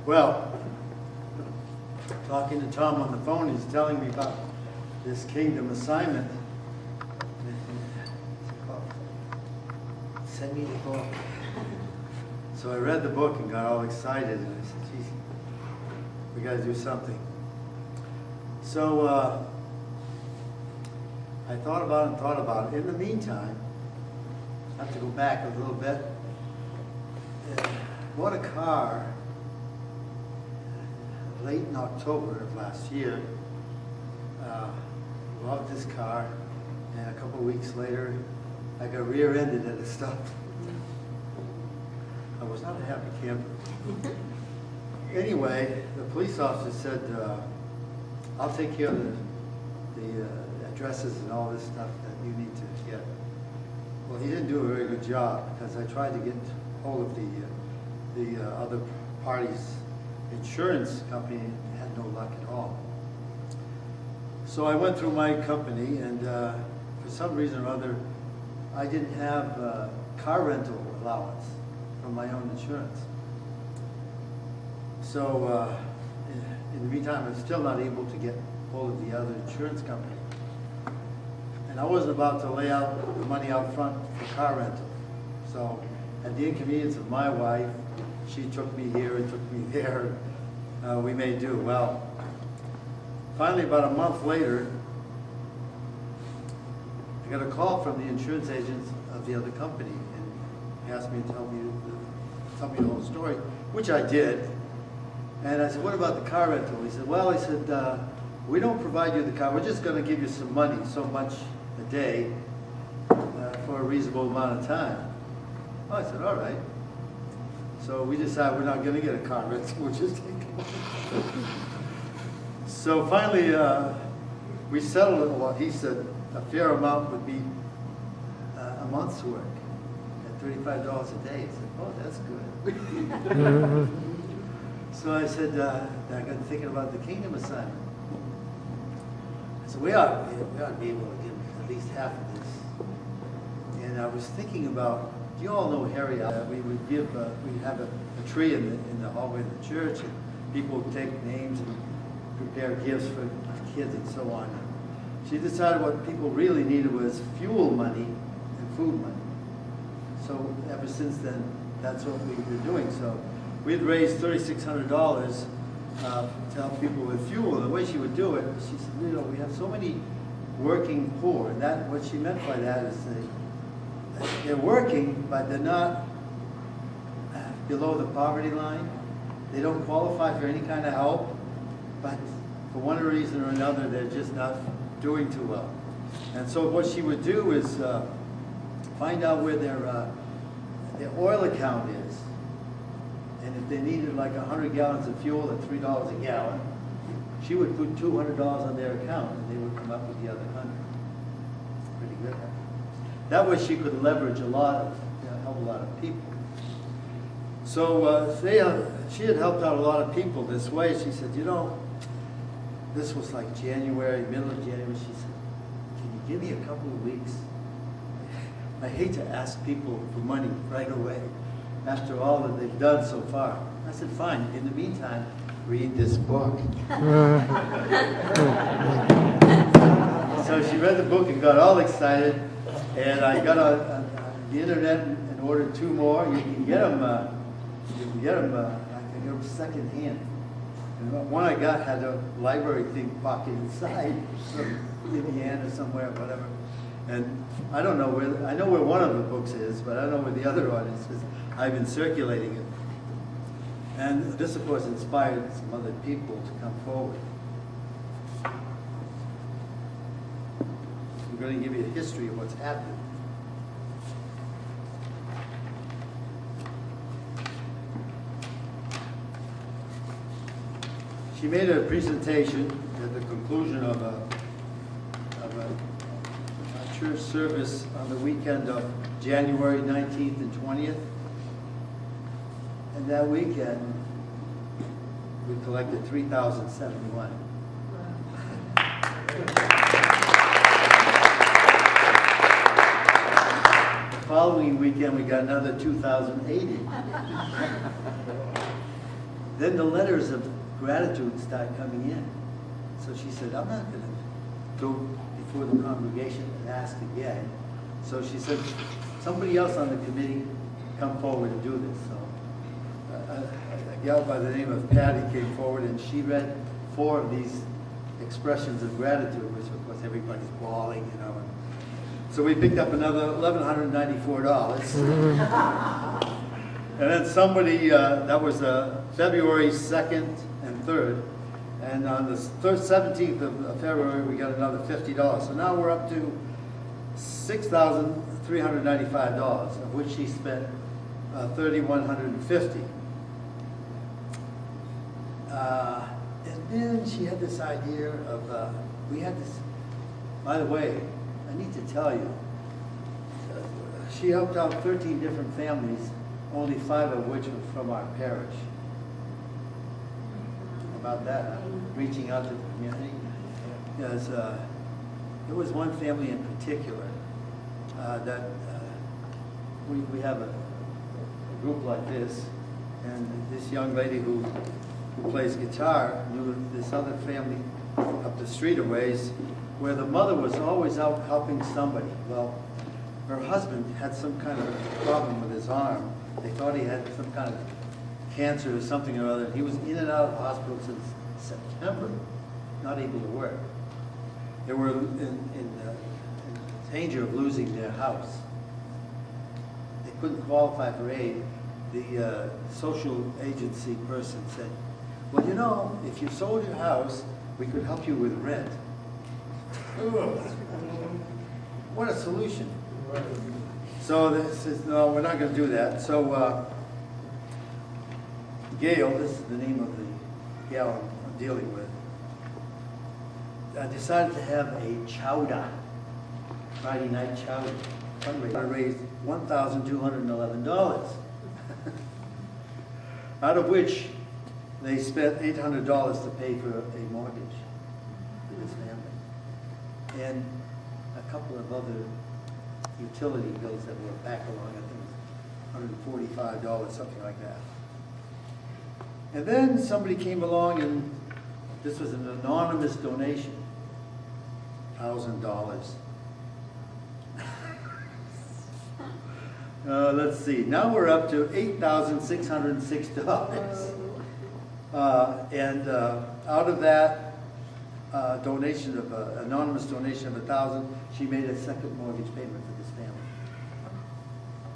Well, talking to Tom on the phone, he's telling me about this kingdom assignment. Send me the book. So I read the book and got all excited, and I said, geez, we got to do something. So I thought about it and thought about it. In the meantime, I have to go back a little bit. Bought a car late in October of last year. Loved this car, and a couple of weeks later, I got rear-ended at a stop. I was not a happy camper. Anyway, the police officer said, I'll take care of the addresses and all this stuff that you need to get. Well, he didn't do a very good job, because I tried to get hold of the other party's insurance company and had no luck at all. So I went through my company, and for some reason or other, I didn't have car rental allowance from my own insurance. So in the meantime, I'm still not able to get hold of the other insurance company. And I wasn't about to lay out the money out front for car rental. So at the inconvenience of my wife, she took me here and took me there. We made do. Well, finally, about a month later, I got a call from the insurance agent of the other company, and he asked me to tell me the whole story, which I did. And I said, what about the car rental? He said, well, we don't provide you the car. We're just going to give you some money, so much a day, for a reasonable amount of time. Oh, I said, all right. So we decided we're not going to get a car rental. We'll just take it. So finally, we settled it. Well, he said a fair amount would be a month's work at $35 a day. I said, oh, that's good. So I said, I got thinking about the kingdom assignment. I said, we ought to be able to give at least half of this. And I was thinking about, you all know Harry, we would give, we'd have a tree in the hallway of the church, and people would take names and prepare gifts for kids and so on. She decided what people really needed was fuel money and food money. So ever since then, that's what we've been doing. So we'd raised $3,600 to help people with fuel. The way she would do it, she said, you know, we have so many working poor, and that what she meant by that is they're working, but they're not below the poverty line. They don't qualify for any kind of help, but for one reason or another, they're just not doing too well. And so what she would do is find out where their oil account is. And if they needed like 100 gallons of fuel at $3 a gallon, she would put $200 on their account, and they would come up with the other 100. Pretty good. That way she could leverage a lot of, help a lot of people. So she had helped out a lot of people this way. She said, you know, this was like January, middle of January. She said, can you give me a couple of weeks? I hate to ask people for money right away after all that they've done so far. I said, fine. In the meantime, read this book. So she read the book and got all excited. And I got on the internet and ordered 2 more. You can get them. I can get them secondhand. And one I got had a library thing pocket inside, from Indiana somewhere, whatever. And I don't know where. I know where one of the books is, but I don't know where the other one is. I've been circulating it. And this, of course, inspired some other people to come forward. I'm going to give you a history of what's happened. She made a presentation at the conclusion of a church service on the weekend of January 19th and 20th. And that weekend, we collected $3,071. The following weekend, we got another $2,080. then the letters of gratitude start coming in. So she said, I'm not going to go before the congregation and ask again. So she said, somebody else on the committee come forward and do this. So a gal by the name of Patty came forward, and she read 4 of these expressions of gratitude, which of course everybody's bawling, you know. And so we picked up another $1,194. And then somebody, that was February 2nd and 3rd, and on the 17th of February we got another $50. So now we're up to $6,395, of which she spent $3,150. And then she had this idea of, we had this, by the way, I need to tell you, she helped out 13 different families, only 5 of which were from our parish. About that, huh? Reaching out to the community. Because there was one family in particular that we have a group like this, and this young lady who plays guitar knew this other family up the street a ways, where the mother was always out helping somebody. Well, her husband had some kind of problem with his arm. They thought he had some kind of cancer or something or other. He was in and out of the hospital since September, not able to work. They were in danger of losing their house. They couldn't qualify for aid. The social agency person said, well, you know, if you sold your house, we could help you with rent. Ugh. What a solution. So they says, no, we're not going to do that. So Gail, this is the name of the gal I'm dealing with, decided to have a chowder, Friday night chowder fundraiser. I raised $1,211, out of which they spent $800 to pay for a mortgage for this family, and a couple of other utility bills that were back along. I think it was $145, something like that. And then somebody came along, and this was an anonymous donation, $1,000. Let's see, now we're up to $8,606. And out of that donation of anonymous donation of $1,000, she made a second mortgage payment for